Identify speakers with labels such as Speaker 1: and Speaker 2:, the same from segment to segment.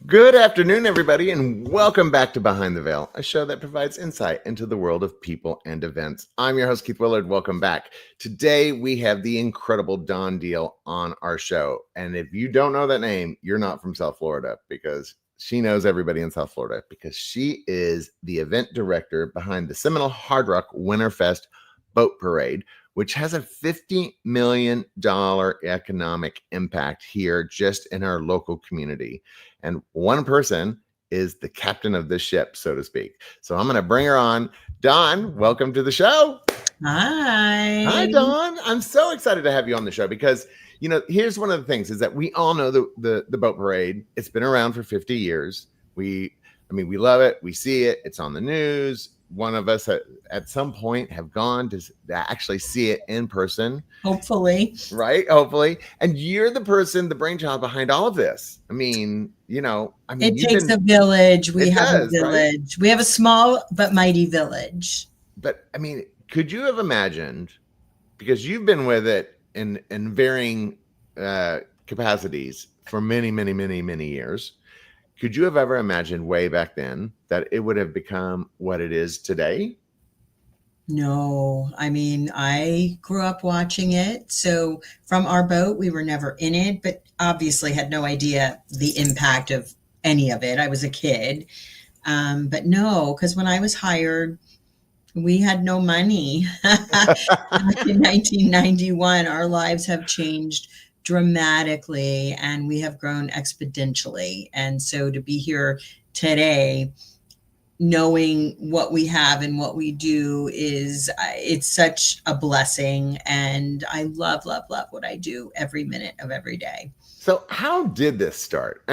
Speaker 1: Good afternoon, everybody, and welcome back to Behind the Veil, a show that provides insight into the world of people and events. I'm your host, Keith Willard. Welcome back. Today, we have the incredible Diehl on our show. And if you don't know that name, you're not from South Florida, because she knows everybody in South Florida, because she is the event director behind the Seminole Hard Rock Winterfest Boat Parade, which has a $50 million economic impact here just in our local community. And one person is the captain of this ship, so to speak. So I'm going to bring her on. Dawn, welcome to the show.
Speaker 2: Hi.
Speaker 1: Hi, Dawn. I'm so excited to have you on the show because, you know, here's one of the things is that we all know the boat parade. It's been around for 50 years. We love it. We see it. It's on the news. One of us at some point have gone to actually see it in person.
Speaker 2: Hopefully.
Speaker 1: Right? Hopefully. And you're the person, the brainchild behind all of this.
Speaker 2: It takes a village. We have a village. Right? We have a small but mighty village.
Speaker 1: But could you have imagined, because you've been with it in varying capacities for many, many, many, many years, could you have ever imagined way back then that it would have become what it is today?
Speaker 2: No, I grew up watching it. So from our boat, we were never in it, but obviously had no idea the impact of any of it. I was a kid. But no, because when I was hired, we had no money. In 1991, our lives have changed dramatically and we have grown exponentially. And so to be here today, knowing what we have and what we do it's such a blessing. And I love what I do every minute of every day.
Speaker 1: So how did this start?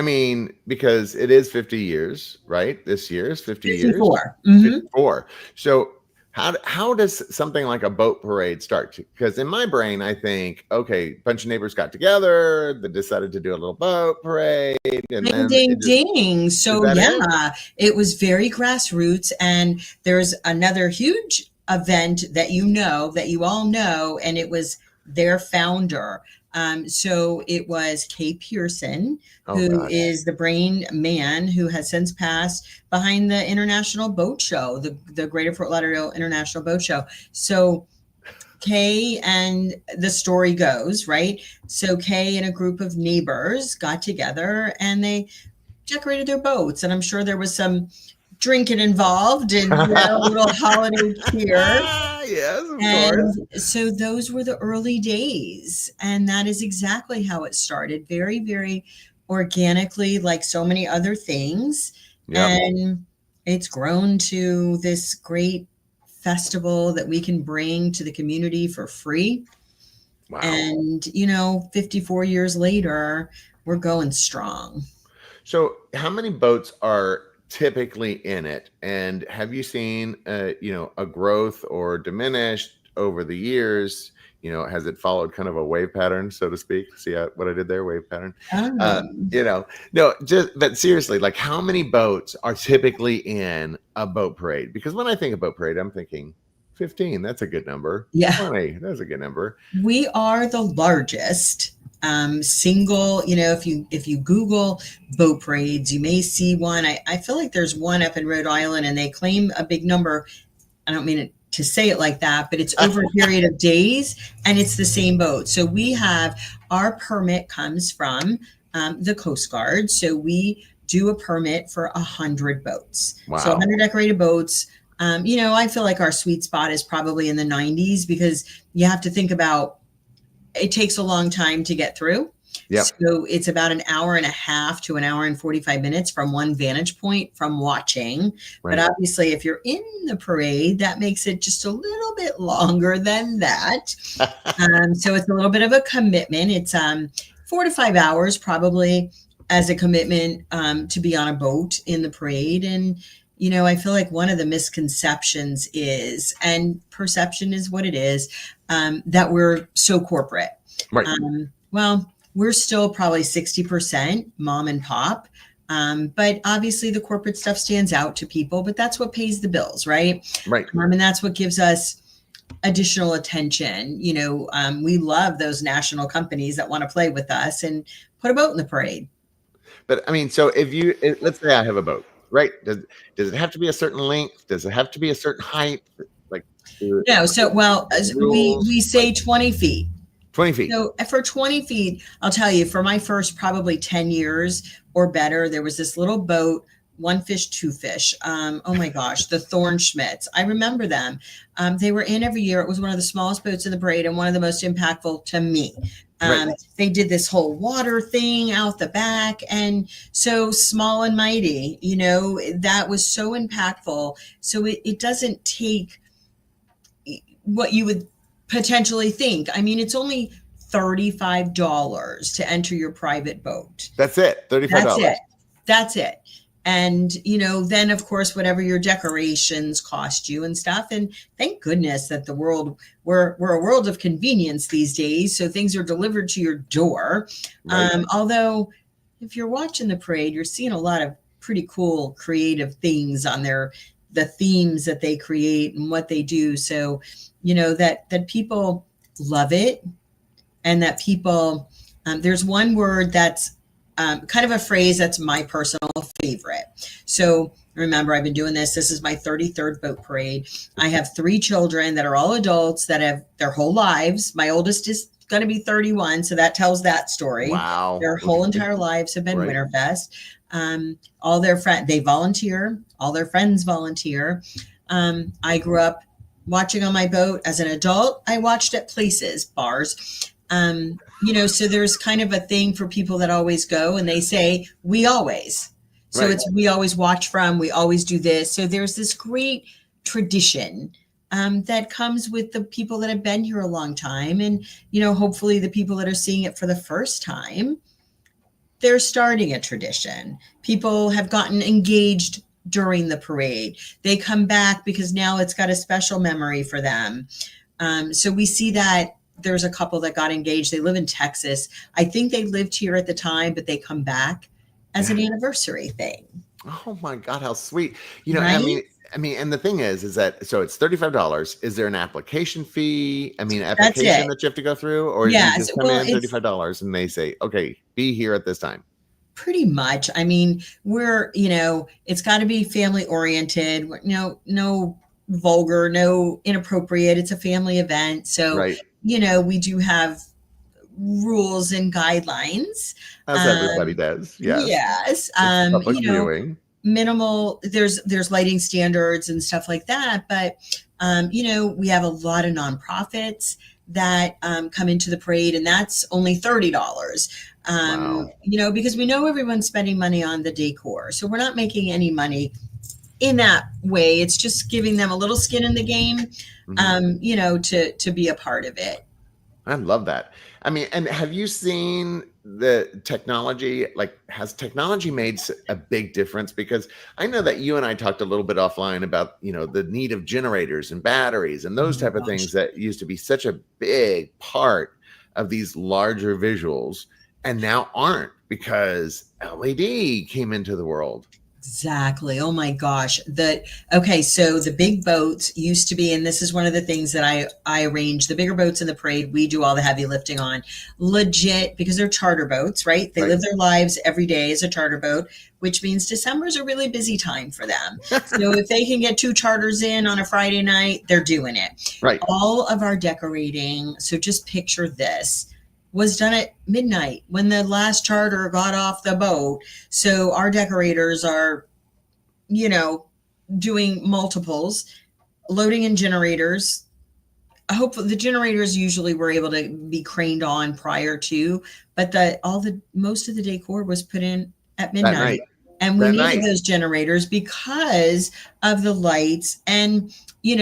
Speaker 1: Because it is 50 years, right? This year is 50 years.
Speaker 2: 54. Mm-hmm.
Speaker 1: 54. So how does something like a boat parade start? Because in my brain, I think, okay, a bunch of neighbors got together, they decided to do a little boat parade. And
Speaker 2: ding. So it was very grassroots. And there's another huge event that you all know, and it was their founder. So it was Kay Pearson, who is the brain man who has since passed, behind the International Boat Show, the Greater Fort Lauderdale International Boat Show. So Kay, and the story goes, right? So Kay and a group of neighbors got together and they decorated their boats. And I'm sure there was some drinking involved and a little holiday cheer.
Speaker 1: Yes, of
Speaker 2: course. So those were the early days. And that is exactly how it started. Very, very organically, like so many other things. Yep. And it's grown to this great festival that we can bring to the community for free.
Speaker 1: Wow.
Speaker 2: And, 54 years later, we're going strong.
Speaker 1: So how many boats are typically in it, and have you seen a growth or diminished over the years? Has it followed kind of a wave pattern, so to speak? See what I did there? Wave pattern. But seriously, like, how many boats are typically in a boat parade? Because when I think of boat parade, I'm thinking 15. That's a good number.
Speaker 2: Yeah,
Speaker 1: 20. That's a good number.
Speaker 2: We are the largest single, if you Google boat parades, you may see one. I feel like there's one up in Rhode Island and they claim a big number. I don't mean to say it like that, but it's over a period of days and it's the same boat. So we have, our permit comes from the Coast Guard. So we do a permit for 100 boats.
Speaker 1: Wow.
Speaker 2: So 100 decorated boats. I feel like our sweet spot is probably in the 90s because you have to think about, it takes a long time to get through.
Speaker 1: Yep.
Speaker 2: So it's about an hour and a half to an hour and 45 minutes from one vantage point from watching. Right. But obviously, if you're in the parade, that makes it just a little bit longer than that. So it's a little bit of a commitment. It's 4 to 5 hours probably as a commitment to be on a boat in the parade. And, I feel like one of the misconceptions is, and perception is what it is, that we're so corporate.
Speaker 1: Right.
Speaker 2: Well, we're still probably 60% mom and pop. But obviously the corporate stuff stands out to people, but that's what pays the bills, right?
Speaker 1: Right.
Speaker 2: And that's what gives us additional attention. We love those national companies that want to play with us and put a boat in the parade.
Speaker 1: But I mean, so let's say I have a boat, right? Does it have to be a certain length? Does it have to be a certain height? Like,
Speaker 2: No, so well,
Speaker 1: rules,
Speaker 2: we say 20 feet.
Speaker 1: 20 feet.
Speaker 2: So for 20 feet, I'll tell you, for my first probably 10 years or better, there was this little boat, one fish, two fish. Oh my gosh, the Thorn Schmidts. I remember them. They were in every year. It was one of the smallest boats in the parade and one of the most impactful to me.
Speaker 1: Right.
Speaker 2: They did this whole water thing out the back, and so small and mighty, that was so impactful. So it doesn't take what you would potentially think. I mean, it's only $35 to enter your private boat.
Speaker 1: That's it. $35.
Speaker 2: That's it. And, then of course, whatever your decorations cost you and stuff. And thank goodness that we're a world of convenience these days. So things are delivered to your door. Right. Although if you're watching the parade, you're seeing a lot of pretty cool creative things on the themes that they create and what they do. So, that people love it, and that people, there's one word that's kind of a phrase that's my personal favorite. So remember, I've been doing this. This is my 33rd boat parade. I have 3 children that are all adults that have their whole lives. My oldest is going to be 31. So that tells that story.
Speaker 1: Wow.
Speaker 2: Their whole entire lives have been
Speaker 1: right.
Speaker 2: Winterfest. All their friends, they volunteer. All their friends volunteer. I grew up watching on my boat as an adult. I watched at places, bars. So there's kind of a thing for people that always go, and they say, we always. So right. It's we always watch from, we always do this. So there's this great tradition that comes with the people that have been here a long time. And, hopefully the people that are seeing it for the first time, they're starting a tradition. People have gotten engaged during the parade. They come back because now it's got a special memory for them. So we see that there's a couple that got engaged. They live in Texas. I think they lived here at the time, but they come back as an anniversary thing.
Speaker 1: Oh my God, how sweet.
Speaker 2: Right?
Speaker 1: I mean, and the thing is that, so it's $35. Is there an application fee? That you have to go through, or you just come in $35 and they say, okay, be here at this time?
Speaker 2: Pretty much. I mean, we're, it's got to be family oriented. No vulgar, no inappropriate. It's a family event. So,
Speaker 1: right.
Speaker 2: We do have rules and guidelines.
Speaker 1: As everybody does. Yes. Public viewing.
Speaker 2: Minimal, there's lighting standards and stuff like that. But, we have a lot of nonprofits that come into the parade, and that's only $30.
Speaker 1: Wow.
Speaker 2: Because we know everyone's spending money on the decor. So we're not making any money in that way. It's just giving them a little skin in the game, to be a part of it.
Speaker 1: I love that. I mean, and have you seen the technology? Like, has technology made a big difference? Because I know that you and I talked a little bit offline about, the need of generators and batteries and those type of things that used to be such a big part of these larger visuals, and now aren't, because LED came into the world.
Speaker 2: Exactly. Oh my gosh. So the big boats used to be, and this is one of the things that I arrange, the bigger boats in the parade, we do all the heavy lifting on, legit, because they're charter boats, right? They live their lives every day as a charter boat, which means December is a really busy time for them. So if they can get 2 charters in on a Friday night, they're doing it.
Speaker 1: Right.
Speaker 2: All of our decorating. So just picture this. Was done at midnight when the last charter got off the boat. So our decorators are, doing multiples, loading in generators. I hope the generators usually were able to be craned on prior to, but most of the decor was put in at midnight. And we needed those generators because of the lights, and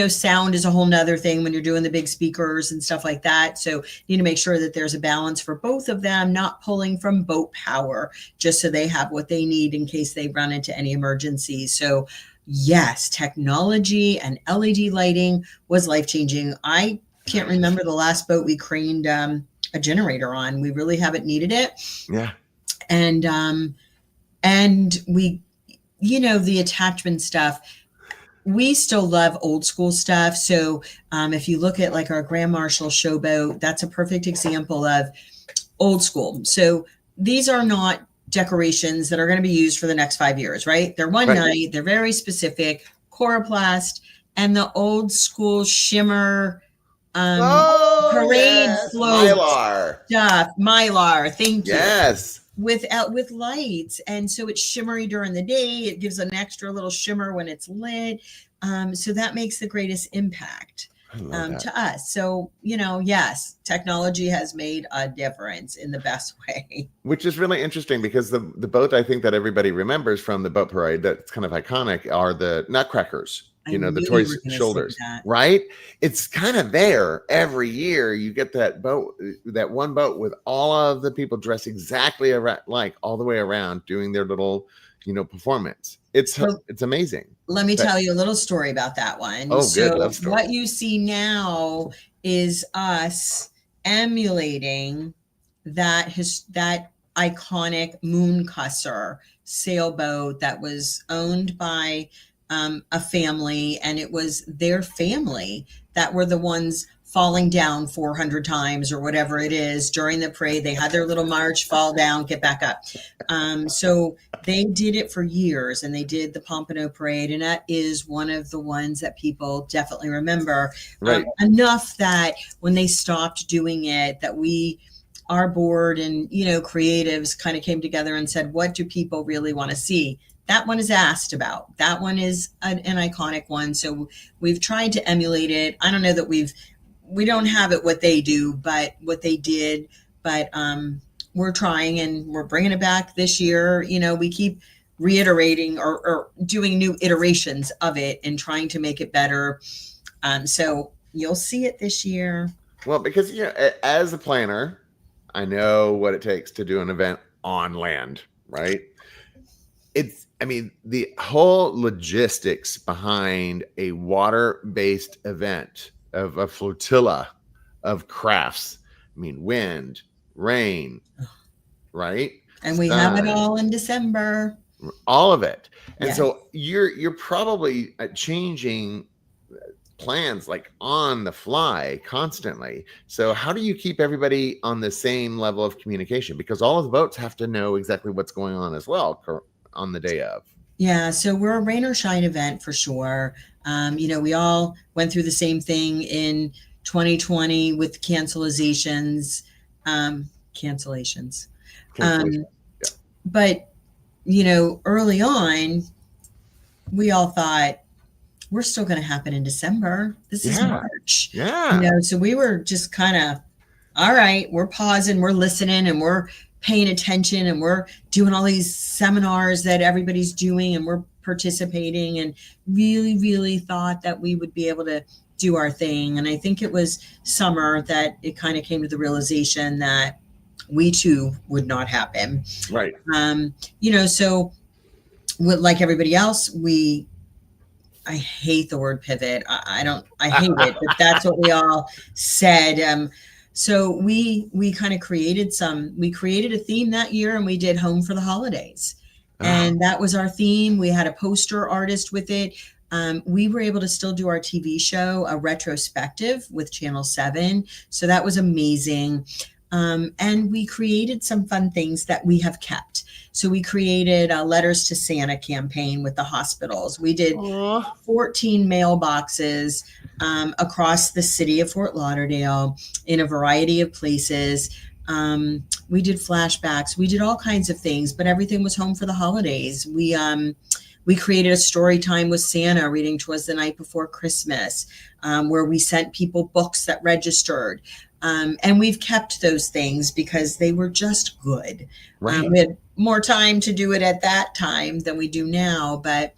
Speaker 2: sound is a whole nother thing when you're doing the big speakers and stuff like that. So you need to make sure that there's a balance for both of them, not pulling from boat power, just so they have what they need in case they run into any emergencies. So yes, technology and LED lighting was life-changing. I can't remember the last boat we craned a generator on. We really haven't needed it.
Speaker 1: Yeah.
Speaker 2: And we, the attachment stuff, we still love old school stuff. So if you look at like our Grand Marshal showboat, that's a perfect example of old school. So these are not decorations that are going to be used for the next 5 years, right? They're one
Speaker 1: Right.
Speaker 2: night, they're very specific, coroplast, and the old school shimmer parade
Speaker 1: yes,
Speaker 2: float
Speaker 1: Mylar.
Speaker 2: stuff, Mylar, thank you.
Speaker 1: Yes.
Speaker 2: With lights, and so it's shimmery during the day. It gives an extra little shimmer when it's lit, so that makes the greatest impact to us. So yes, technology has made a difference in the best way.
Speaker 1: Which is really interesting because the boat I think that everybody remembers from the boat parade that's kind of iconic are the Nutcrackers. The toy shoulders, right? It's kind of there every year. You get that boat, that one boat with all of the people dressed exactly like all the way around doing their little, performance. It's amazing.
Speaker 2: Let me tell you a little story about that one.
Speaker 1: Oh, good. Love story.
Speaker 2: What you see now is us emulating that iconic Mooncusser sailboat that was owned by a family, and it was their family that were the ones falling down 400 times or whatever it is during the parade. They had their little march, fall down, get back up. So they did it for years, and they did the Pompano Parade, and that is one of the ones that people definitely remember.
Speaker 1: Right.
Speaker 2: Enough that when they stopped doing it, that our board and creatives kind of came together and said, what do people really want to see? That one is asked about. That one is an iconic one. So we've tried to emulate it. I don't know that we don't have it what they do, but what they did. But we're trying, and we're bringing it back this year. We keep reiterating or doing new iterations of it and trying to make it better. So you'll see it this year.
Speaker 1: Well, because as a planner, I know what it takes to do an event on land, right? The whole logistics behind a water-based event of a flotilla of crafts. Wind, rain, right?
Speaker 2: And we have it all in December.
Speaker 1: All of it. And
Speaker 2: Yes.
Speaker 1: So you're probably changing plans like on the fly constantly. So how do you keep everybody on the same level of communication? Because all of the boats have to know exactly what's going on as well on the day of.
Speaker 2: Yeah, so we're a rain or shine event for sure. We all went through the same thing in 2020 with cancellations. But early on, we all thought we're still going to happen in December. This is March.
Speaker 1: Yeah.
Speaker 2: So we were just kind of, all right, we're pausing, we're listening, and we're paying attention, and we're doing all these seminars that everybody's doing, and we're participating, and really, really thought that we would be able to do our thing. And I think it was summer that it kind of came to the realization that we too would not happen.
Speaker 1: Right.
Speaker 2: So like everybody else, I hate the word pivot. I hate it, but that's what we all said. So we kind of created a theme that year, and we did Home for the Holidays. And that was our theme. We had a poster artist with it. We were able to still do our TV show, a retrospective with Channel 7. So that was amazing. And we created some fun things that we have kept. So we created a Letters to Santa campaign with the hospitals. We did 14 mailboxes across the city of Fort Lauderdale in a variety of places. We did flashbacks. We did all kinds of things, but everything was home for the holidays. We created a story time with Santa, reading 'Twas the Night Before Christmas, where we sent people books that registered. And we've kept those things because they were just good.
Speaker 1: Right.
Speaker 2: We had more time to do it at that time than we do now. But,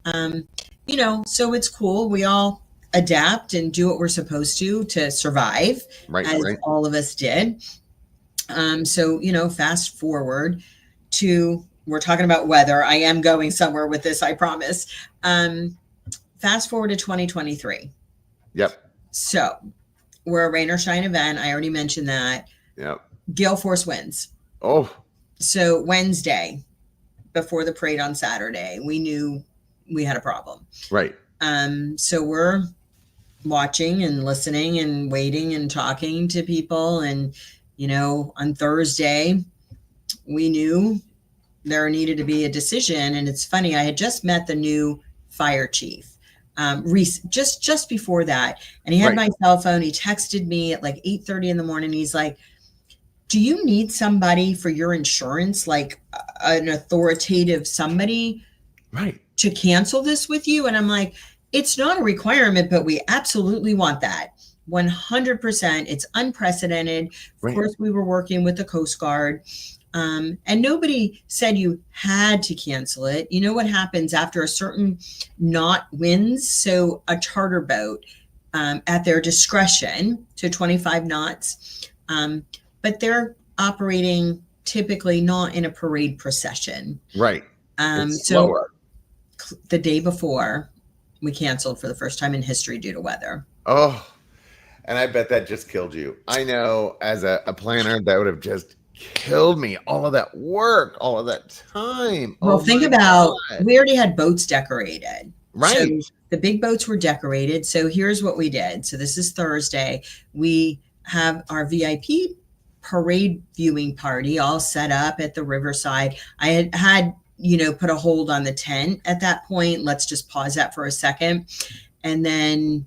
Speaker 2: so it's cool. We all adapt and do what we're supposed to survive, as all of us did. Fast forward to, we're talking about weather. I am going somewhere with this, I promise. Fast forward to 2023.
Speaker 1: Yep.
Speaker 2: So we're a rain or shine event. I already mentioned that.
Speaker 1: Yep.
Speaker 2: Gale force winds.
Speaker 1: Oh.
Speaker 2: So Wednesday, before the parade on Saturday, we knew we had a problem.
Speaker 1: Right.
Speaker 2: So we're watching and listening and waiting and talking to people. And, on Thursday, we knew there needed to be a decision. And it's funny, I had just met the new fire chief. Just before that, and he had
Speaker 1: Right.
Speaker 2: my cell phone. He texted me at like 8:30 in the morning. He's like, "Do you need somebody for your insurance, like an authoritative somebody
Speaker 1: Right.
Speaker 2: to cancel this with you?" And I'm like, "It's not a requirement, but we absolutely want that. 100%. It's unprecedented." Of
Speaker 1: Right.
Speaker 2: course, we were working with the Coast Guard. And nobody said you had to cancel it. You know what happens after a certain knot wins? So a charter boat, at their discretion to 25 knots, but they're operating typically not in a parade procession.
Speaker 1: Right. It's
Speaker 2: So
Speaker 1: slower.
Speaker 2: the day before, we canceled for the first time in history due to weather.
Speaker 1: Oh, and I bet that just killed you. I know as a planner, that would have just killed me. All of that work, all of that time.
Speaker 2: Well,
Speaker 1: Oh
Speaker 2: think
Speaker 1: my
Speaker 2: about,
Speaker 1: God.
Speaker 2: we already had boats decorated. So
Speaker 1: Right.
Speaker 2: the big boats were decorated. So here's what we did. So this is Thursday. We have our VIP parade viewing party all set up at the riverside. I had put a hold on the tent at that point. Let's just pause that for a second. And then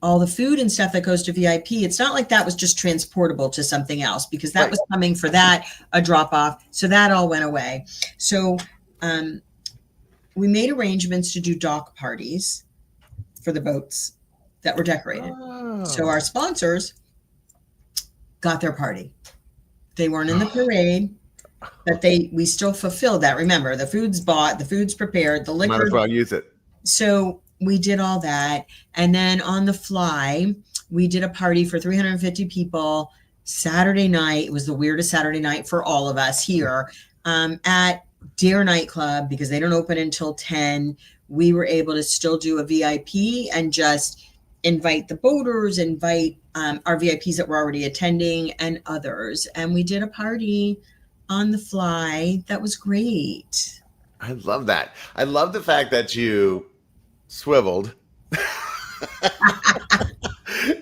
Speaker 2: all the food and stuff that goes to VIP, it's not like that was just transportable to something else, because that
Speaker 1: Right.
Speaker 2: was coming for that, a drop off. So that all went away. So we made arrangements to do dock parties for the boats that were decorated.
Speaker 1: Oh.
Speaker 2: So our sponsors got their party. They weren't in the parade, but we still fulfilled that. Remember, the food's bought, the food's prepared, the
Speaker 1: Might
Speaker 2: liquor.
Speaker 1: as well use it.
Speaker 2: So we did all that. And then on the fly, we did a party for 350 people Saturday night. It was the weirdest Saturday night for all of us here, at Diehl nightclub, because they don't open until 10. We were able to still do a VIP and just invite the boaters, invite our VIPs that were already attending, and others. And we did a party on the fly. That was great.
Speaker 1: I love that. I love the fact that you swiveled.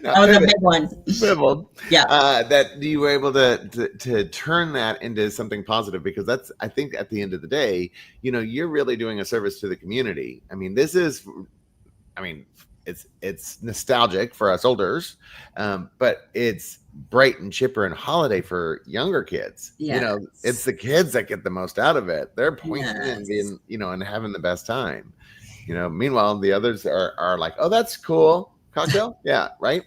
Speaker 2: That was a big one.
Speaker 1: Swiveled.
Speaker 2: Yeah.
Speaker 1: That you were able to turn that into something positive, because that's, I think, at the end of the day, you're really doing a service to the community. I mean, it's nostalgic for us olders, but it's bright and chipper and holiday for younger kids.
Speaker 2: Yes.
Speaker 1: It's the kids that get the most out of it. They're pointing and
Speaker 2: Yes.
Speaker 1: being, and having the best time. Meanwhile, the others are like, oh, that's cool. Cocktail? Yeah, right.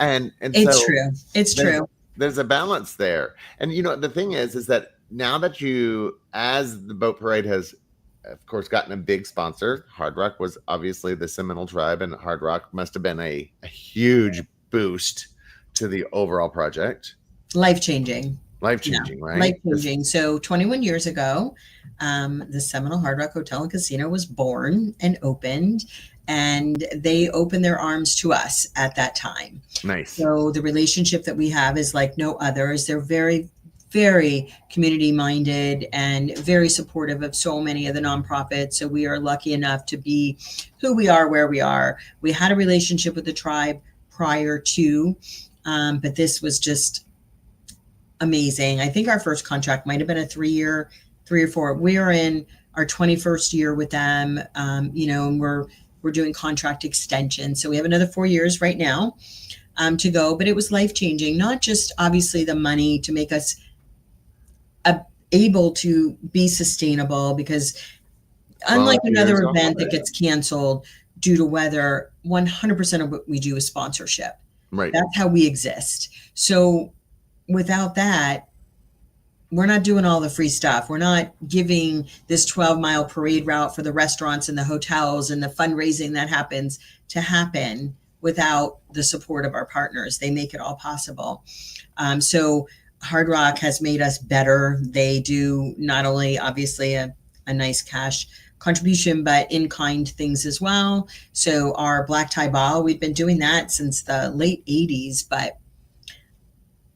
Speaker 1: And
Speaker 2: It's
Speaker 1: so
Speaker 2: true. It's true.
Speaker 1: there's a balance there. And the thing is that now that as the boat parade has, of course, gotten a big sponsor, Hard Rock was obviously the Seminole tribe, and Hard Rock must have been a huge boost to the overall project.
Speaker 2: Life-changing.
Speaker 1: Life-changing, right?
Speaker 2: Life-changing. So 21 years ago, the Seminole Hard Rock Hotel and Casino was born and opened, and they opened their arms to us at that time.
Speaker 1: Nice.
Speaker 2: So the relationship that we have is like no others. They're very, very community minded and very supportive of so many of the nonprofits. So we are lucky enough to be who we are, where we are. We had a relationship with the tribe prior to, but this was just amazing. I think our first contract might have been a 3 or 4. We are in our 21st year with them, and we're doing contract extension. So we have another 4 years right now to go, but it was life-changing, not just obviously the money to make us able to be sustainable, because unlike another event that gets canceled due to weather, 100% of what we do is sponsorship.
Speaker 1: Right.
Speaker 2: That's how we exist. So without that, we're not doing all the free stuff. We're not giving this 12-mile parade route for the restaurants and the hotels and the fundraising that happens to happen without the support of our partners. They make it all possible. So Hard Rock has made us better. They do not only obviously a nice cash contribution, but in-kind things as well. So our black tie ball, we've been doing that since the late 80s, but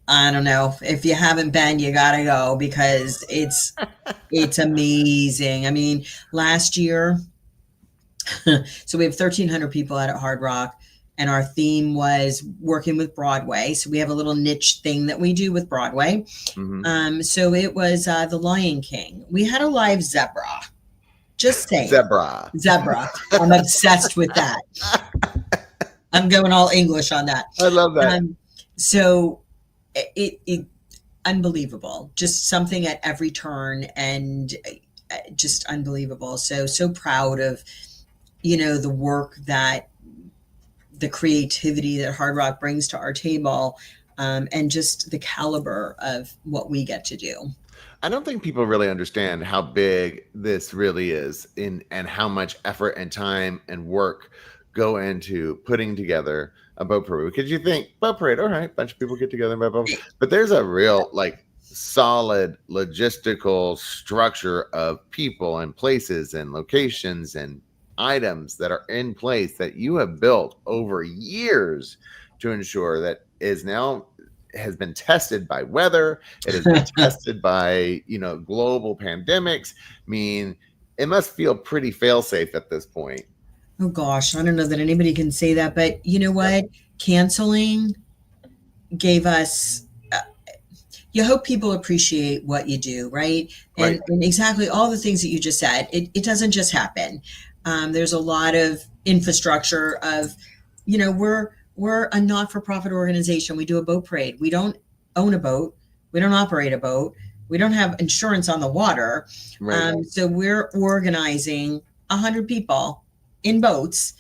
Speaker 2: I don't know. If you haven't been, you gotta go, because it's amazing. I mean, last year So we have 1,300 people out at Hard Rock, and our theme was working with Broadway. So we have a little niche thing that we do with Broadway. So it was The Lion King. We had a live zebra. Just saying.
Speaker 1: Zebra.
Speaker 2: Zebra. I'm obsessed with that. I'm going all English on that.
Speaker 1: I love that.
Speaker 2: So it unbelievable. Just something at every turn, and just unbelievable. So proud of, the work that the creativity that Hard Rock brings to our table, and just the caliber of what we get to do.
Speaker 1: I don't think people really understand how big this really is and how much effort and time and work go into putting together a boat parade. Because you think boat parade, all right, bunch of people get together, blah, blah, blah. But there's a real solid logistical structure of people and places and locations and items that are in place that you have built over years to ensure that has been tested by weather. It has been tested by, global pandemics. I mean, it must feel pretty fail-safe at this point.
Speaker 2: Oh gosh, I don't know that anybody can say that, but you know what? Canceling gave us, you hope people appreciate what you do, right? And exactly all the things that you just said, it doesn't just happen. There's a lot of infrastructure of, we're a not-for-profit organization. We do a boat parade. We don't own a boat. We don't operate a boat. We don't have insurance on the water. So we're organizing 100 people in boats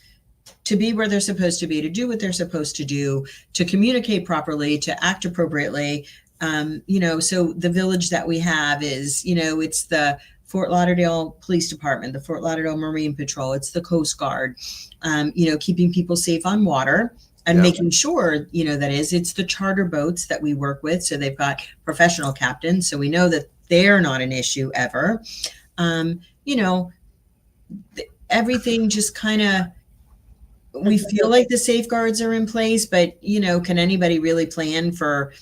Speaker 2: to be where they're supposed to be, to do what they're supposed to do, to communicate properly, to act appropriately. So the village that we have is, it's the Fort Lauderdale Police Department, the Fort Lauderdale Marine Patrol, it's the Coast Guard, keeping people safe on water and making sure, it's the charter boats that we work with. So they've got professional captains. So we know that they're not an issue ever. Everything just kind of, we feel like the safeguards are in place, but, can anybody really plan for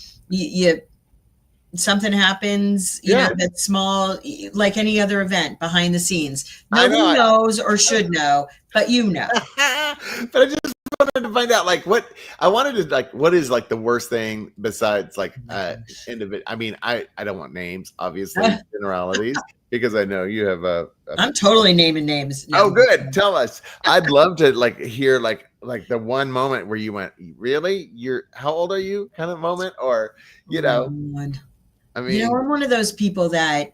Speaker 2: something happens, that's small, like any other event behind the scenes. Nobody knows or should know, but But
Speaker 1: I just wanted to find out, what is the worst thing besides individual. I mean, I don't want names, obviously, generalities, because I know you have
Speaker 2: I'm totally naming names.
Speaker 1: No. Oh, good. Tell us. I'd love to hear the one moment where you went, really? How old are you? Kind of moment, or I mean,
Speaker 2: I'm one of those people that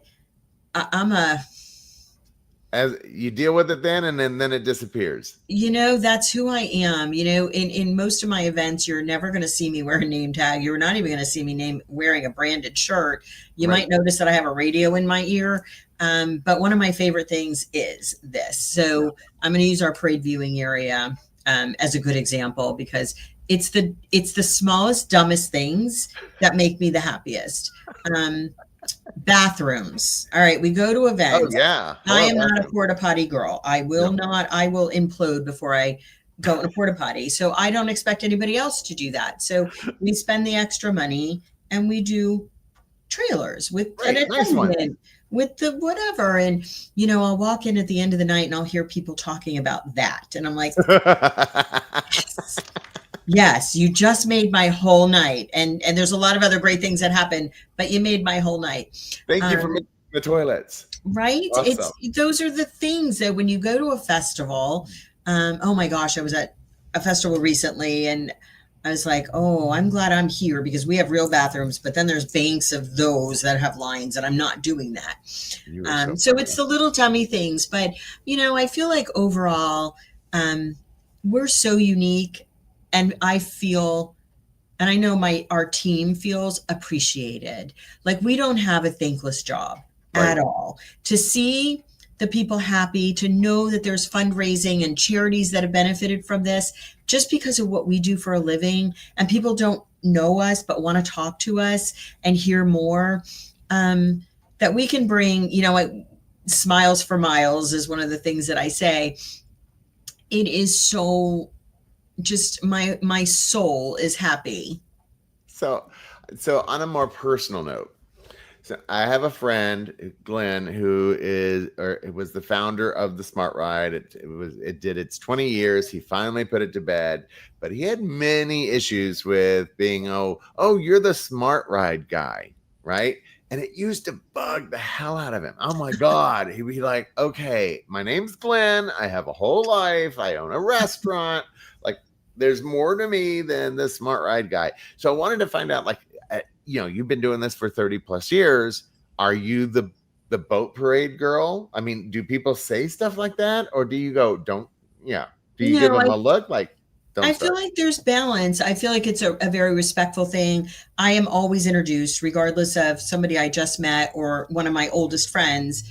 Speaker 1: as you deal with it then, and then it disappears.
Speaker 2: That's who I am. In most of my events, you're never going to see me wear a name tag. You're not even going to see me wearing a branded shirt. You might notice that I have a radio in my ear. But one of my favorite things is this. So I'm going to use our parade viewing area as a good example, because it's the smallest, dumbest things that make me the happiest. Bathrooms. All right, we go to events.
Speaker 1: Oh yeah.
Speaker 2: I am not a porta potty girl. I will implode before I go in a porta potty. So I don't expect anybody else to do that. So we spend the extra money and we do trailers with an attendant, with the whatever. And, I'll walk in at the end of the night and I'll hear people talking about that. And I'm like, yes, you just made my whole night. And there's a lot of other great things that happen, but you made my whole night.
Speaker 1: Thank you for making the toilets.
Speaker 2: Right? Awesome. Those are the things that when you go to a festival, oh my gosh, I was at a festival recently and I was like, oh, I'm glad I'm here because we have real bathrooms, but then there's banks of those that have lines and I'm not doing that. So it's the little tummy things, but I feel like overall, we're so unique. And I feel, and I know our team feels appreciated. Like we don't have a thankless job at all. To see the people happy, to know that there's fundraising and charities that have benefited from this, just because of what we do for a living, and people don't know us but want to talk to us and hear more, that we can bring, smiles for miles is one of the things that I say. It is so. Just my soul is happy.
Speaker 1: So on a more personal note, So I have a friend, Glenn, who is, or it was the founder of the Smart Ride. It did its 20 years. He finally put it to bed, but he had many issues with being, you're the Smart Ride guy, right? And it used to bug the hell out of him. Oh my God. He'd be like, okay, my name's Glenn. I have a whole life. I own a restaurant. Like, there's more to me than the Smart Ride guy. So I wanted to find out, like, you've been doing this for 30 plus years. Are you the boat parade girl? I mean, do people say stuff like that, or do you go, don't, yeah, do you give
Speaker 2: No,
Speaker 1: them a look like, don't
Speaker 2: I
Speaker 1: start?
Speaker 2: feel like there's balance. I feel like it's a very respectful thing. I am always introduced, regardless of somebody I just met or one of my oldest friends.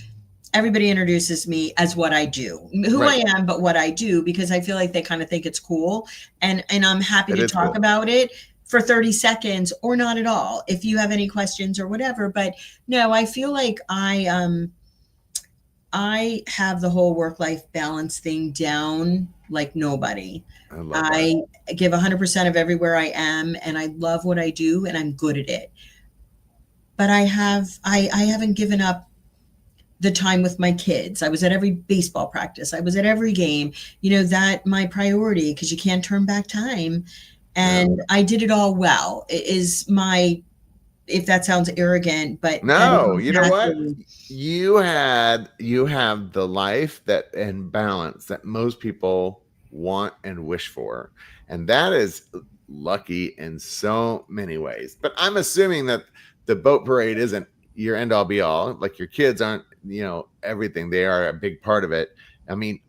Speaker 2: Everybody introduces me as what I do, who
Speaker 1: Right.
Speaker 2: I am, but what I do, because I feel like they kind of think it's cool. And I'm happy
Speaker 1: It
Speaker 2: to
Speaker 1: is
Speaker 2: talk
Speaker 1: cool.
Speaker 2: about it for 30 seconds or not at all if you have any questions or whatever. But no, I feel like I have the whole work-life balance thing down like nobody.
Speaker 1: I love that.
Speaker 2: I give 100% of everywhere I am, and I love what I do, and I'm good at it. But I haven't given up the time with my kids. I was at every baseball practice. I was at every game. That my priority, because you can't turn back time.
Speaker 1: No.
Speaker 2: And I did it all well. It is my, if that sounds arrogant, but that is
Speaker 1: No, you know what?
Speaker 2: exactly.
Speaker 1: You have the life that and balance that most people want and wish for. And that is lucky in so many ways. But I'm assuming that the boat parade isn't your end all be all. Like your kids aren't, everything. They are a big part of it. I mean,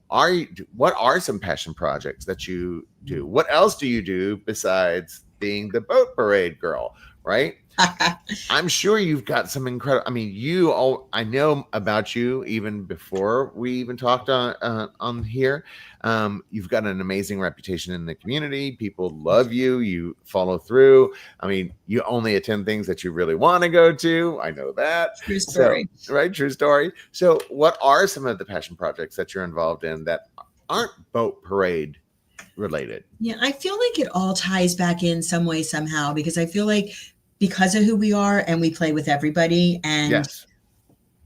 Speaker 1: what are some passion projects that you do? What else do you do besides being the boat parade girl, right? I'm sure you've got some incredible. I mean, I know about you even before we even talked on here. You've got an amazing reputation in the community. People love you. You follow through. I mean, you only attend things that you really want to go to. I know that.
Speaker 2: True
Speaker 1: So,
Speaker 2: story.
Speaker 1: right, true story. So, what are some of the passion projects that you're involved in that aren't boat parade related?
Speaker 2: Yeah, I feel like it all ties back in some way, somehow, because I feel like because of who we are and we play with everybody and
Speaker 1: Yes.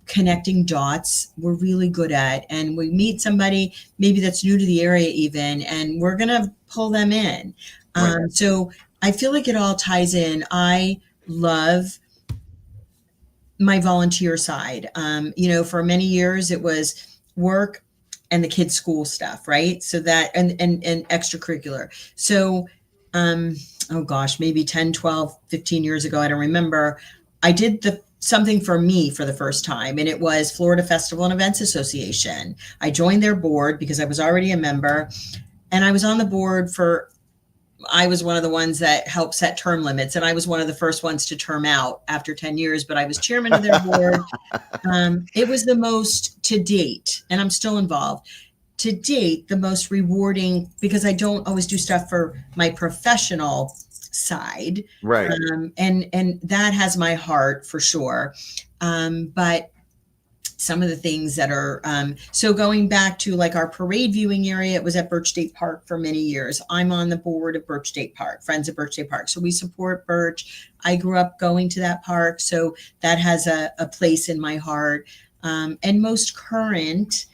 Speaker 2: connecting dots, we're really good at. And we meet somebody maybe that's new to the area, even, and we're going to pull them in.
Speaker 1: Right.
Speaker 2: So I feel like it all ties in. I love my volunteer side. For many years it was work and the kids' school stuff, right? So that and extracurricular. So oh gosh, maybe 10, 12, 15 years ago, I don't remember, I did something for me for the first time, and it was Florida Festival and Events Association. I joined their board because I was already a member, and I was on the board I was one of the ones that helped set term limits, and I was one of the first ones to term out after 10 years, but I was chairman of their board. It was the most, to date, and I'm still involved, to date, the most rewarding, because I don't always do stuff for my professional side.
Speaker 1: Right.
Speaker 2: And that has my heart for sure. But some of the things that are so going back to like our parade viewing area, it was at Birch State Park for many years. I'm on the board of Birch State Park, Friends of Birch State Park, so we support Birch. I grew up going to that park, so that has a place in my heart. And most current,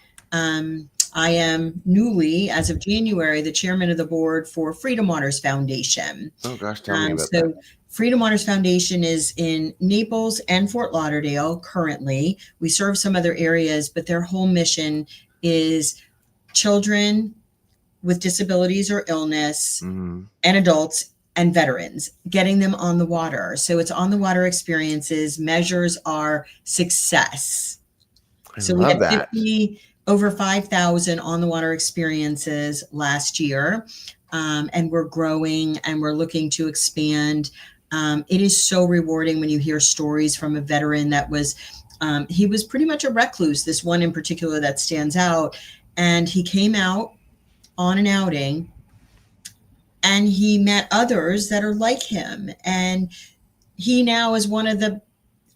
Speaker 2: I am newly, as of January, the chairman of the board for Freedom Waters Foundation.
Speaker 1: Oh gosh, tell me about
Speaker 2: So
Speaker 1: that.
Speaker 2: Freedom Waters Foundation is in Naples and Fort Lauderdale currently. We serve some other areas, but their whole mission is children with disabilities or illness and adults and veterans, getting them on the water. So it's on the water experiences, measures our success. So we
Speaker 1: love
Speaker 2: had
Speaker 1: that.
Speaker 2: over 5,000 on the water experiences last year. And we're growing and we're looking to expand. It is so rewarding when you hear stories from a veteran that was, he was pretty much a recluse, this one in particular that stands out. And he came out on an outing and he met others that are like him. And he now is one of the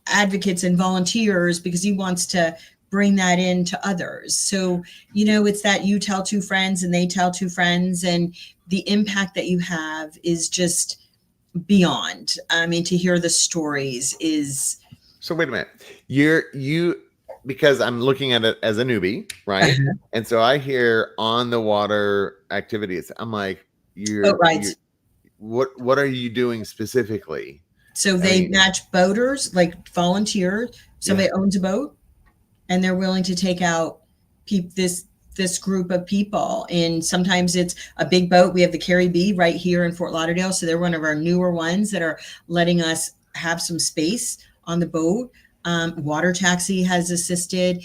Speaker 2: advocates and volunteers because he wants to bring that in to others. So, it's that you tell two friends and they tell two friends, and the impact that you have is just beyond. I mean, to hear the stories is
Speaker 1: So wait a minute. You because I'm looking at it as a newbie, right?
Speaker 2: Uh-huh.
Speaker 1: And so I hear on the water activities. I'm like,
Speaker 2: Boat
Speaker 1: you're
Speaker 2: rides.
Speaker 1: what are you doing specifically?
Speaker 2: So
Speaker 1: I
Speaker 2: they
Speaker 1: mean,
Speaker 2: match boaters, like volunteers.
Speaker 1: yeah.
Speaker 2: Somebody owns a boat and they're willing to take out this group of people. And sometimes it's a big boat. We have the Carrie B right here in Fort Lauderdale. So they're one of our newer ones that are letting us have some space on the boat. Water Taxi has assisted,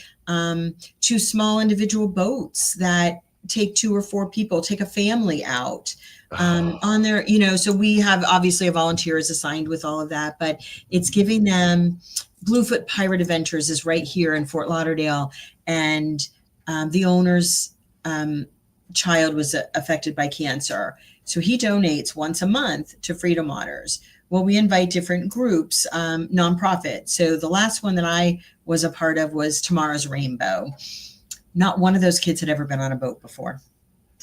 Speaker 2: two small individual boats that take 2 or 4 people, take a family out on
Speaker 1: Oh,
Speaker 2: there, so we have obviously a volunteer is assigned with all of that, but it's giving them Bluefoot Pirate Adventures is right here in Fort Lauderdale. And the owner's child was affected by cancer. So he donates once a month to Freedom Waters. Well, we invite different groups, nonprofit. So the last one that I was a part of was Tomorrow's Rainbow. Not one of those kids had ever been on a boat before.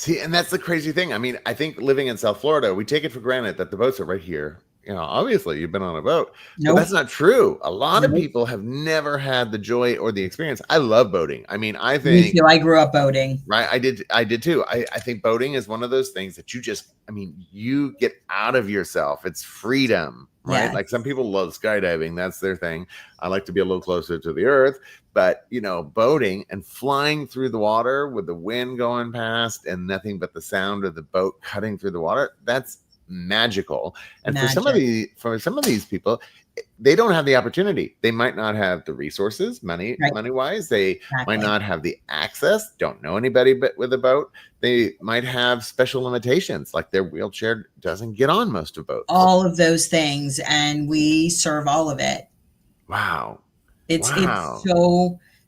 Speaker 1: see, and that's the crazy thing. I mean, I think living in South Florida, we take it for granted that the boats are right here. Obviously you've been on a boat, but that's
Speaker 2: Nope.
Speaker 1: not true. A lot of
Speaker 2: Nope.
Speaker 1: people have never had the joy or the experience. I love boating. I mean, I
Speaker 2: Me
Speaker 1: think
Speaker 2: too. I grew up boating.
Speaker 1: right. I did too. I think boating is one of those things that I mean, you get out of yourself. It's freedom, right?
Speaker 2: Yeah.
Speaker 1: Like some people love skydiving. That's their thing. I like to be a little closer to the earth, but boating and flying through the water with the wind going past and nothing but the sound of the boat cutting through the water, that's magical. And for
Speaker 2: Magic.
Speaker 1: some of these people, they don't have the opportunity. They might not have the resources, money
Speaker 2: Right.
Speaker 1: wise. They might
Speaker 2: Exactly.
Speaker 1: not have the access, don't know anybody but with a boat. They might have special limitations, like their wheelchair doesn't get on most of boats.
Speaker 2: All of those things. And we serve all of it.
Speaker 1: Wow.
Speaker 2: It's
Speaker 1: Wow.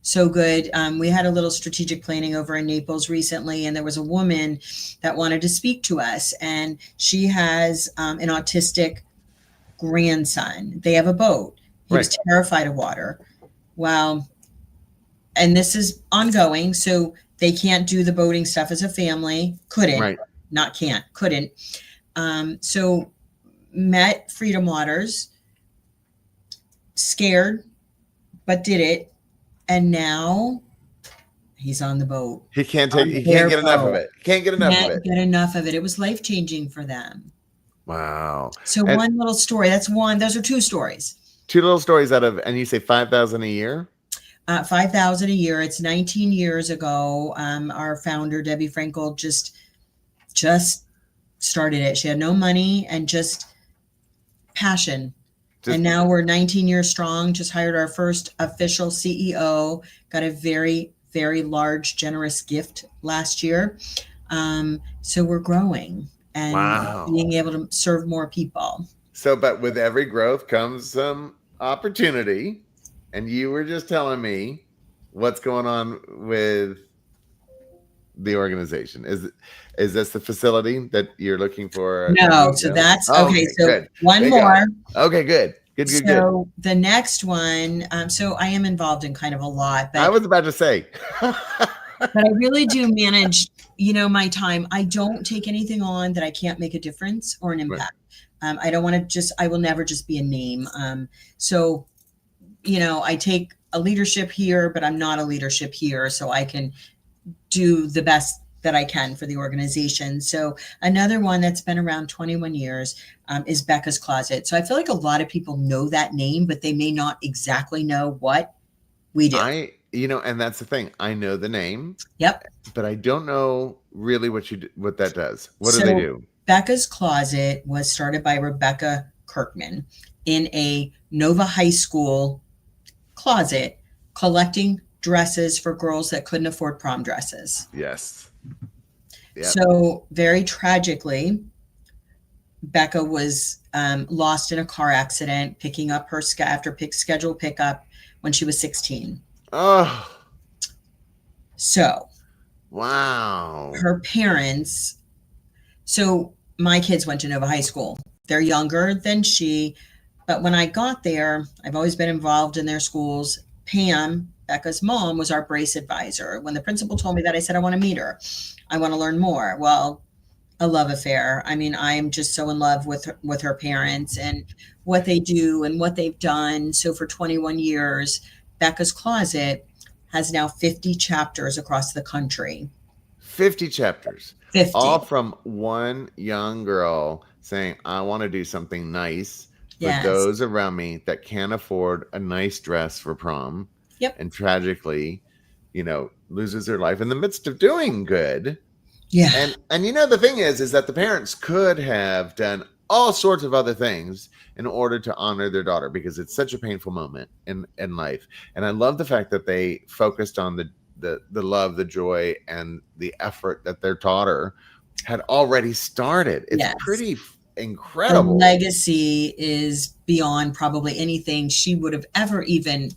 Speaker 2: so good. We had a little strategic planning over in Naples recently, and there was a woman that wanted to speak to us, and she has an autistic grandson. They have a boat. He was
Speaker 1: Right.
Speaker 2: terrified of water. Well, and this is ongoing, so they can't do the boating stuff as a family. Couldn't,
Speaker 1: Right.
Speaker 2: not can't, couldn't. So met Freedom Waters, scared, but did it. And now he's on the boat.
Speaker 1: He can't
Speaker 2: On
Speaker 1: he
Speaker 2: their
Speaker 1: can't get enough of
Speaker 2: boat.
Speaker 1: it. Can't get enough of
Speaker 2: Can't
Speaker 1: it.
Speaker 2: get enough of it. It was life changing for them.
Speaker 1: Wow.
Speaker 2: So
Speaker 1: And
Speaker 2: one little story. That's one. Those are 2 stories.
Speaker 1: 2 little stories out of, and you say 5,000 a year?
Speaker 2: 5,000 a year. It's 19 years ago. Our founder Debbie Frankel just started it. She had no money and just passion.
Speaker 1: Just
Speaker 2: And now we're 19 years strong. Just hired our first official CEO. Got a very, very large, generous gift last year. So we're growing and
Speaker 1: wow.
Speaker 2: being able to serve more people.
Speaker 1: So, but with every growth comes some opportunity. And you were just telling me what's going on with the organization. Is this the facility that you're looking for?
Speaker 2: No, so that's okay. So
Speaker 1: good.
Speaker 2: one
Speaker 1: Thank
Speaker 2: more.
Speaker 1: God. Okay, good. Good.
Speaker 2: So the next one, so I am involved in kind of a lot,
Speaker 1: I
Speaker 2: but
Speaker 1: was about to say.
Speaker 2: I really do manage, my time. I don't take anything on that I can't make a difference or an impact. I don't want to I will never just be a name. So, I take a leadership here, but I'm not a leadership here. So I can do the best that I can for the organization. So another one that's been around 21 years is Becca's Closet. So I feel like a lot of people know that name, but they may not exactly know what we do.
Speaker 1: And that's the thing. I know the name.
Speaker 2: Yep.
Speaker 1: But I don't know really what that does. What do they do?
Speaker 2: Becca's Closet was started by Rebecca Kirkman in a Nova High School closet collecting dresses for girls that couldn't afford prom dresses.
Speaker 1: Yes. Yep.
Speaker 2: So very tragically, Becca was lost in a car accident picking up her scheduled pickup when she was 16.
Speaker 1: Oh.
Speaker 2: So.
Speaker 1: Wow.
Speaker 2: Her parents. So my kids went to Nova High School. They're younger than she, but when I got there, I've always been involved in their schools. Pam, Becca's mom, was our brace advisor. When the principal told me that, I said, I want to meet her. I want to learn more. Well, a love affair. I mean, I am just so in love with her parents and what they do and what they've done. So for 21 years, Becca's Closet has now 50 chapters across the country.
Speaker 1: 50 chapters,
Speaker 2: 50.
Speaker 1: all from one young girl saying, I want to do something nice for
Speaker 2: Yes.
Speaker 1: those around me that can't afford a nice dress for prom.
Speaker 2: Yep.
Speaker 1: And tragically, loses their life in the midst of doing good.
Speaker 2: Yeah.
Speaker 1: And the thing is that the parents could have done all sorts of other things in order to honor their daughter, because it's such a painful moment in life. And I love the fact that they focused on the love, the joy, and the effort that their daughter had already started. It's pretty incredible.
Speaker 2: The legacy is beyond probably anything she would have ever even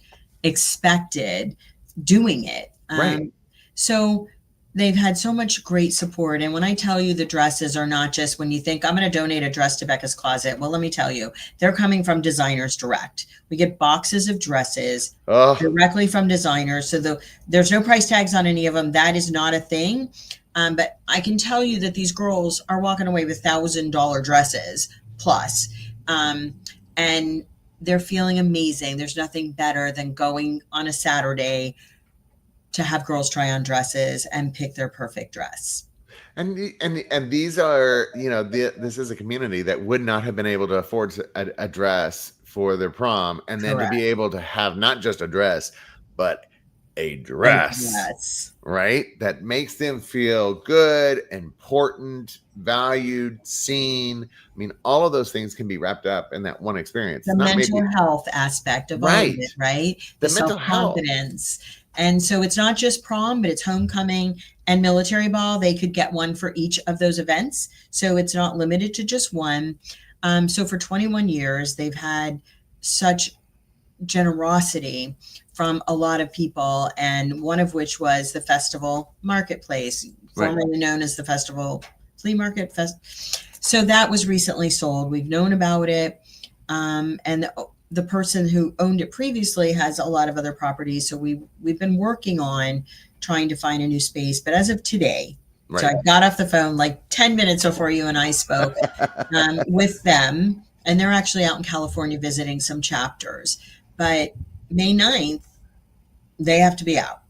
Speaker 2: expected doing it.
Speaker 1: Right.
Speaker 2: So they've had so much great support. And when I tell you the dresses are not just when you think I'm going to donate a dress to Becca's Closet, well, let me tell you, they're coming from designers direct. We get boxes of dresses directly from designers. So there's no price tags on any of them. That is not a thing. But I can tell you that these girls are walking away with $1,000 dresses plus. And they're feeling amazing. There's nothing better than going on a Saturday to have girls try on dresses and pick their perfect dress.
Speaker 1: And these are, this is a community that would not have been able to afford a dress for their prom, and then to be able to have not just a dress, but a dress, right? That makes them feel good, important, valued, seen. I mean, all of those things can be wrapped up in that one experience.
Speaker 2: The mental health aspect of all of it, right?
Speaker 1: The mental
Speaker 2: self-confidence. And so it's not just prom, but it's homecoming and military ball. They could get one for each of those events. So it's not limited to just one. So for 21 years, they've had such generosity from a lot of people, and one of which was the Festival Marketplace, formerly known as the Festival Flea Market Fest. So that was recently sold. We've known about it. And the person who owned it previously has a lot of other properties. So we've been working on trying to find a new space. But as of today, so I got off the phone like 10 minutes before you and I spoke with them. And they're actually out in California visiting some chapters. But May 9th, they have to be out.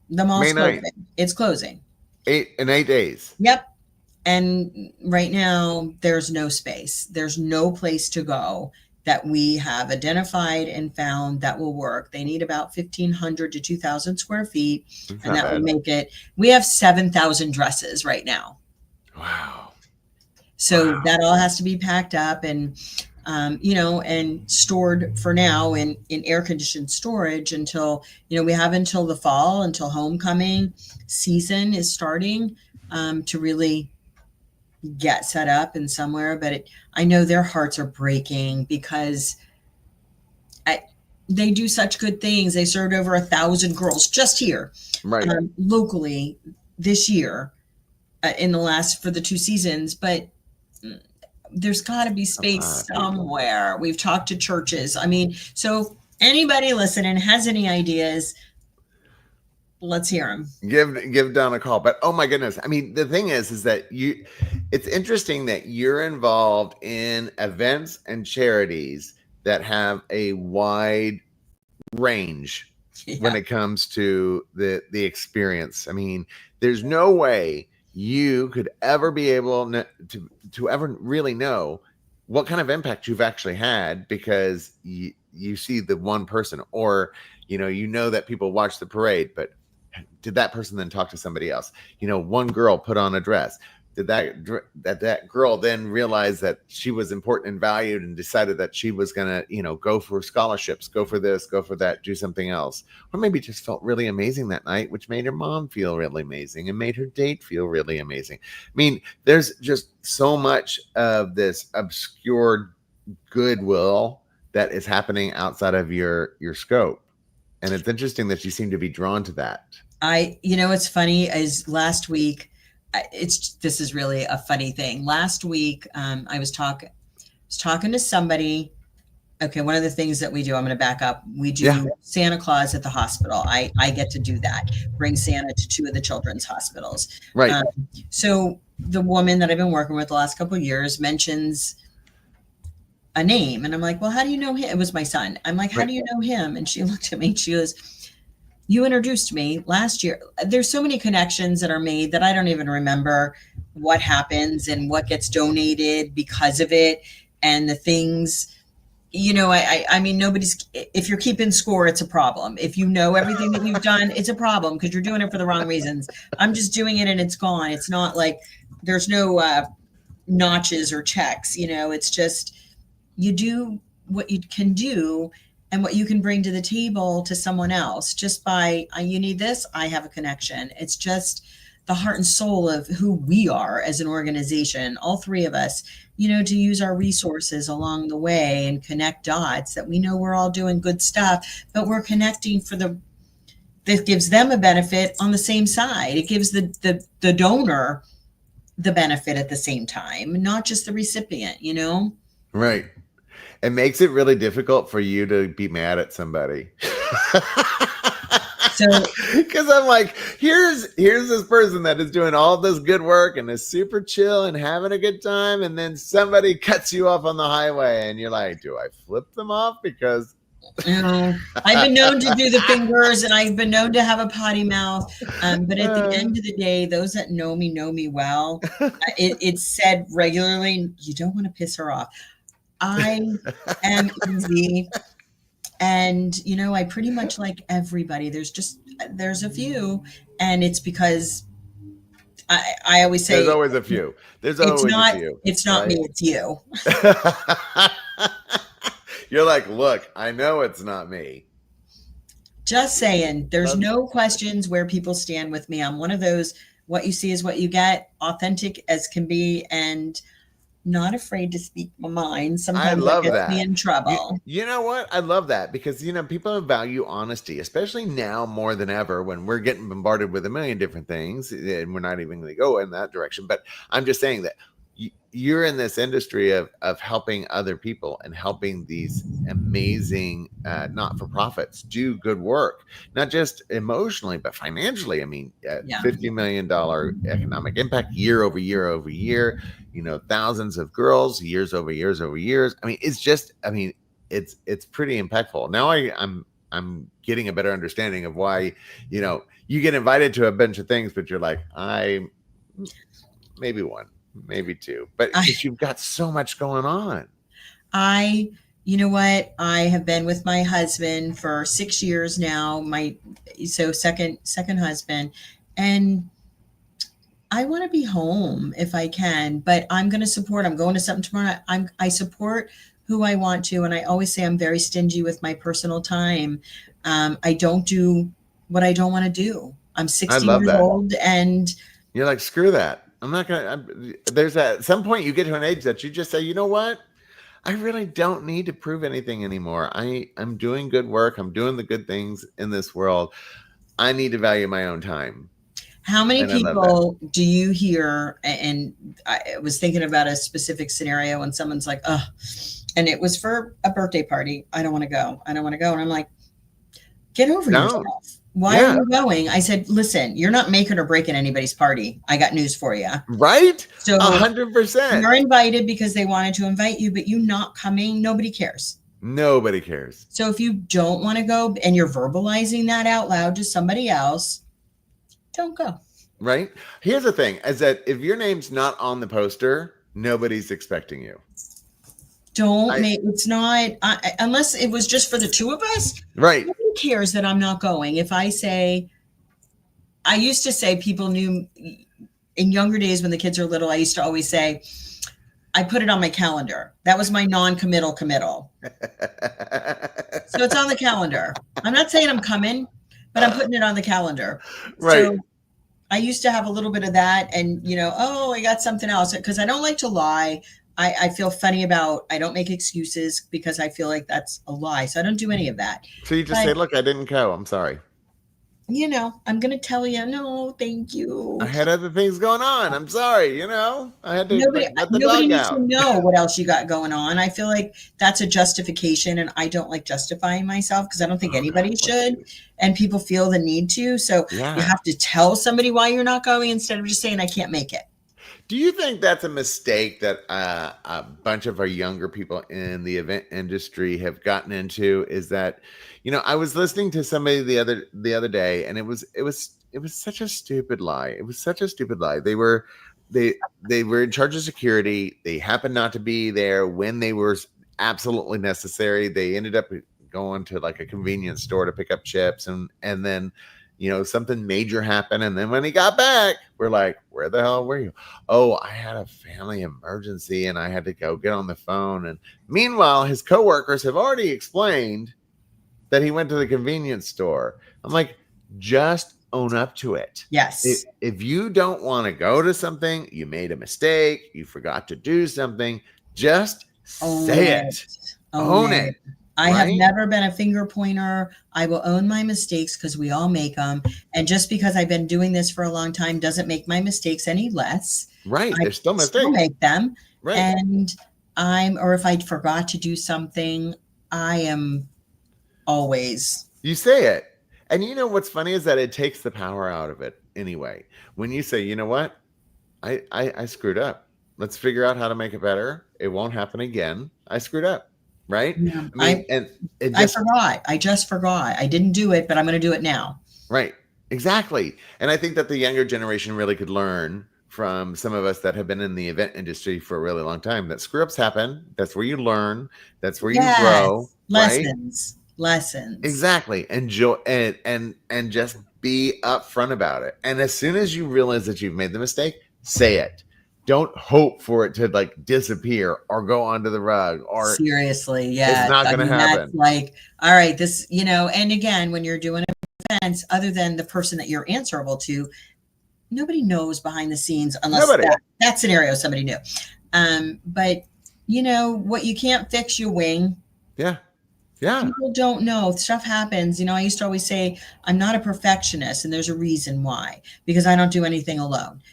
Speaker 2: The mall's closing. It's closing.
Speaker 1: 8 days.
Speaker 2: Yep. And right now, there's no space. There's no place to go that we have identified and found that will work. They need about 1,500 to 2,000 square feet. And that would make it, we have 7,000 dresses right now.
Speaker 1: Wow.
Speaker 2: So that all has to be packed up and, and stored for now in air conditioned storage until, we have until the fall, until homecoming season is starting to really get set up in somewhere. But I know their hearts are breaking because they do such good things. They served over 1,000 girls just here locally this year for the 2 seasons. But there's got to be space somewhere. We've talked to churches. I mean, so anybody listening has any ideas, let's hear them.
Speaker 1: Give Don a call. But oh my goodness. I mean, the thing is that it's interesting that you're involved in events and charities that have a wide range when it comes to the experience. I mean, there's no way you could ever be able to ever really know what kind of impact you've actually had, because you see the one person, or that people watch the parade, but did that person then talk to somebody else? One girl put on a dress. Did that girl then realize that she was important and valued and decided that she was going to, go for scholarships, go for this, go for that, do something else? Or maybe just felt really amazing that night, which made her mom feel really amazing and made her date feel really amazing. I mean, there's just so much of this obscure goodwill that is happening outside of your scope. And it's interesting that you seem to be drawn to that.
Speaker 2: What's funny is last week, this is really a funny thing. Last week, I was talking to somebody. Okay, one of the things that we do, I'm going to back up. We do Santa Claus at the hospital. I get to do that. Bring Santa to 2 of the children's hospitals.
Speaker 1: Right.
Speaker 2: So the woman that I've been working with the last couple of years mentions a name, and I'm like, well, how do you know him? It was my son. I'm like, how do you know him? And she looked at me and she goes, you introduced me last year. There's so many connections that are made that I don't even remember what happens and what gets donated because of it, and the things, you know, I mean, nobody's, if you're keeping score, it's a problem. If you know everything that you've done, it's a problem because you're doing it for the wrong reasons. I'm just doing it and it's gone. It's not like there's no notches or checks, you know, it's just, you do what you can do and what you can bring to the table to someone else just by, you need this, I have a connection. It's just the heart and soul of who we are as an organization, all three of us, you know, to use our resources along the way and connect dots that we know we're all doing good stuff, but we're connecting for that gives them a benefit on the same side. It gives the donor the benefit at the same time, not just the recipient, you know?
Speaker 1: Right. It makes it really difficult for you to be mad at somebody.
Speaker 2: So,
Speaker 1: because I'm like, here's this person that is doing all this good work and is super chill and having a good time, and then somebody cuts you off on the highway, and you're like, do I flip them off? Because
Speaker 2: you know, I've been known to do the fingers, and I've been known to have a potty mouth. But at the end of the day, those that know me well. It's said regularly, you don't want to piss her off. I am easy. And, you know, I pretty much like everybody. There's a few. And it's because I always say.
Speaker 1: There's always a few. There's always a few.
Speaker 2: It's not me, it's you.
Speaker 1: You're like, look, I know it's not me.
Speaker 2: Just saying, there's no questions where people stand with me. I'm one of those, what you see is what you get, authentic as can be, and not afraid to speak my mind. Sometimes
Speaker 1: I love
Speaker 2: gets
Speaker 1: that.
Speaker 2: me in trouble.
Speaker 1: You know what? I love that because, you know, people value honesty, especially now more than ever when we're getting bombarded with a million different things, and we're not even going to go in that direction. But I'm just saying that you're in this industry of helping other people and helping these amazing not-for-profits do good work, not just emotionally, but financially. I mean, $50 million economic impact year over year over year, you know, thousands of girls years over years over years. I mean, it's just, I mean, it's pretty impactful. Now I'm getting a better understanding of why, you know, you get invited to a bunch of things, but you're like, maybe one. Maybe two, but because you've got so much going on.
Speaker 2: You know what? I have been with my husband for 6 years now. Second husband, and I want to be home if I can. But I'm going to support. I'm going to something tomorrow. I support who I want to, and I always say I'm very stingy with my personal time. I don't do what I don't want to do. I'm 60 years old, and
Speaker 1: you're like, screw that. I'm not going to, there's at some point you get to an age that you just say, you know what? I really don't need to prove anything anymore. I'm doing good work. I'm doing the good things in this world. I need to value my own time.
Speaker 2: How many people do you hear? And I was thinking about a specific scenario when someone's like, oh, and it was for a birthday party. I don't want to go. I don't want to go. And I'm like, get over yourself. Why are you going? I said, listen, you're not making or breaking anybody's party. I got news for you.
Speaker 1: Right?
Speaker 2: So
Speaker 1: 100%.
Speaker 2: You're invited because they wanted to invite you, but you not coming, nobody cares.
Speaker 1: Nobody cares.
Speaker 2: So if you don't want to go and you're verbalizing that out loud to somebody else, don't go.
Speaker 1: Right? Here's the thing, is that if your name's not on the poster, nobody's expecting you.
Speaker 2: It's not, unless it was just for the two of us.
Speaker 1: Right.
Speaker 2: Nobody cares that I'm not going. If I used to say, people knew in younger days when the kids are little, I used to always say, I put it on my calendar. That was my non-committal committal. So it's on the calendar. I'm not saying I'm coming, but I'm putting it on the calendar.
Speaker 1: Right.
Speaker 2: So I used to have a little bit of that, and, you know, oh, I got something else, because I don't like to lie. I feel funny I don't make excuses because I feel like that's a lie. So I don't do any of that.
Speaker 1: So you just say, look, I didn't go. I'm sorry.
Speaker 2: You know, I'm going to tell you, no, thank you.
Speaker 1: I had other things going on. I'm sorry. You know, I had to let the
Speaker 2: nobody
Speaker 1: dog
Speaker 2: needs
Speaker 1: out.
Speaker 2: to know what else you got going on. I feel like that's a justification, and I don't like justifying myself because I don't think anybody should. And people feel the need to. So you have to tell somebody why you're not going instead of just saying, I can't make it.
Speaker 1: Do you think that's a mistake that a bunch of our younger people in the event industry have gotten into? Is that, I was listening to somebody the other day, and it was such a stupid lie. It was such a stupid lie. They were in charge of security. They happened not to be there when they were absolutely necessary. They ended up going to like a convenience store to pick up chips, and then something major happened. And then when he got back, we're like, where the hell were you? Oh, I had a family emergency and I had to go get on the phone. And meanwhile, his coworkers have already explained that he went to the convenience store. I'm like, just own up to it.
Speaker 2: Yes.
Speaker 1: If you don't want to go to something, you made a mistake, you forgot to do something, just say it. Own it.
Speaker 2: I have never been a finger pointer. I will own my mistakes because we all make them. And just because I've been doing this for a long time doesn't make my mistakes any less.
Speaker 1: Right. There's still mistakes.
Speaker 2: Still make them.
Speaker 1: Right.
Speaker 2: And or if I forgot to do something, I am always.
Speaker 1: You say it. And what's funny is that it takes the power out of it anyway. When you say, you know what, I screwed up. Let's figure out how to make it better. It won't happen again. I screwed up. Right?
Speaker 2: Yeah,
Speaker 1: I
Speaker 2: forgot. I just forgot. I didn't do it, but I'm going to do it now.
Speaker 1: Right. Exactly. And I think that the younger generation really could learn from some of us that have been in the event industry for a really long time that screw ups happen. That's where you learn. That's where you grow.
Speaker 2: Lessons.
Speaker 1: Right?
Speaker 2: Lessons.
Speaker 1: Exactly. Enjoy and just be upfront about it. And as soon as you realize that you've made the mistake, say it. Don't hope for it to like disappear or go onto the rug or
Speaker 2: seriously. Yeah.
Speaker 1: It's not going to happen.
Speaker 2: That's like, all right, this, and again, when you're doing an event, other than the person that you're answerable to, nobody knows behind the scenes unless that scenario somebody knew. But what you can't fix, you wing.
Speaker 1: Yeah. Yeah.
Speaker 2: People don't know. Stuff happens. I used to always say, I'm not a perfectionist, and there's a reason why, because I don't do anything alone.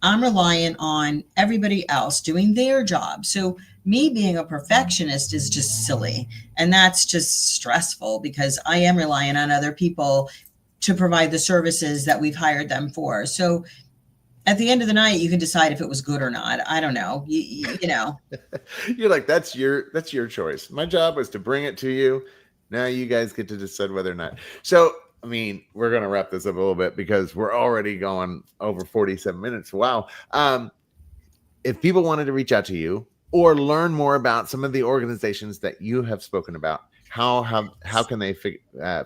Speaker 2: I'm reliant on everybody else doing their job. So me being a perfectionist is just silly. And that's just stressful because I am relying on other people to provide the services that we've hired them for. So at the end of the night, you can decide if it was good or not. I don't know. You know.
Speaker 1: You're like, that's your choice. My job was to bring it to you. Now you guys get to decide whether or not. So I mean, we're going to wrap this up a little bit because we're already going over 47 minutes. Wow. If people wanted to reach out to you or learn more about some of the organizations that you have spoken about, how can they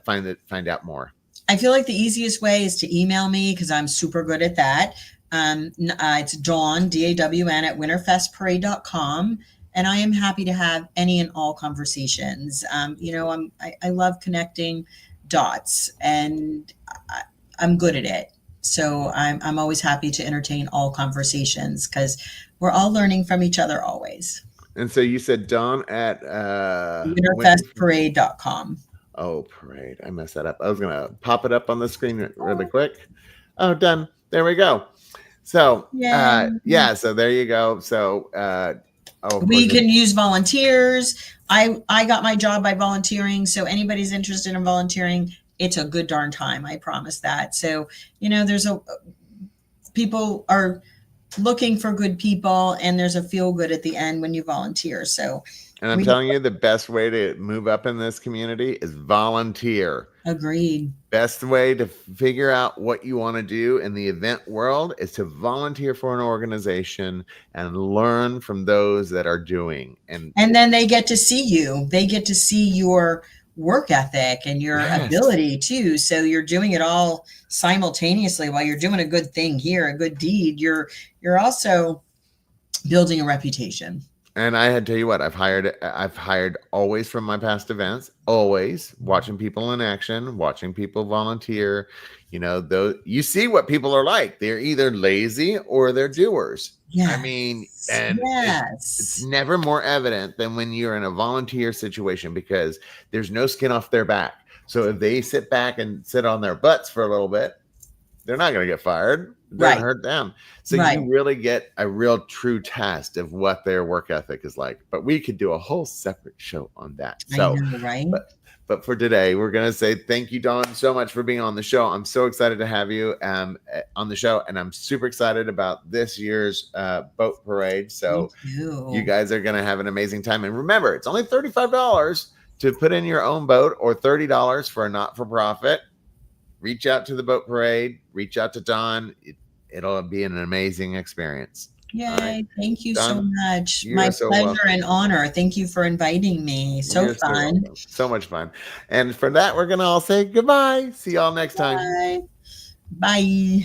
Speaker 1: find out more?
Speaker 2: I feel like the easiest way is to email me because I'm super good at that. It's Dawn, DAWN at winterfestparade.com. And I am happy to have any and all conversations. I love connecting dots and I'm good at it. So I'm always happy to entertain all conversations because we're all learning from each other always.
Speaker 1: And so you said Dawn at
Speaker 2: winterfestparade.com.
Speaker 1: Oh, parade. I messed that up. I was going to pop it up on the screen really quick. Oh, done. There we go. So, so there you go. So,
Speaker 2: we can use volunteers. I got my job by volunteering. So anybody's interested in volunteering, it's a good darn time. I promise that. So, people are looking for good people and there's a feel good at the end when you volunteer. So,
Speaker 1: and I'm telling you, the best way to move up in this community is volunteer.
Speaker 2: Agreed.
Speaker 1: Best way to figure out what you want to do in the event world is to volunteer for an organization and learn from those that are doing. And
Speaker 2: then they get to see you. They get to see your work ethic and your ability too. So you're doing it all simultaneously while you're doing a good thing here, a good deed. You're also building a reputation.
Speaker 1: And I had to tell you what, I've hired always from my past events, always watching people in action, watching people volunteer. You see what people are like. They're either lazy or they're doers.
Speaker 2: Yes.
Speaker 1: I mean, and it's never more evident than when you're in a volunteer situation because there's no skin off their back. So if they sit back and sit on their butts for a little bit, they're not going to get fired. It doesn't hurt them. So you really get a real true test of what their work ethic is like. But we could do a whole separate show on that. So,
Speaker 2: I know, right?
Speaker 1: But for today, we're going to say thank you, Dawn, so much for being on the show. I'm so excited to have you on the show, and I'm super excited about this year's boat parade. So you guys are going to have an amazing time. And remember, it's only $35 to put in your own boat or $30 for a not-for-profit. Reach out to the boat parade. Reach out to Dawn. It'll be an amazing experience.
Speaker 2: Yay. Right. Thank you
Speaker 1: Dawn,
Speaker 2: so much. My pleasure and honor. Thank you for inviting me. So fun.
Speaker 1: So much fun. And for that, we're going to all say goodbye. See y'all next time.
Speaker 2: Bye. Bye.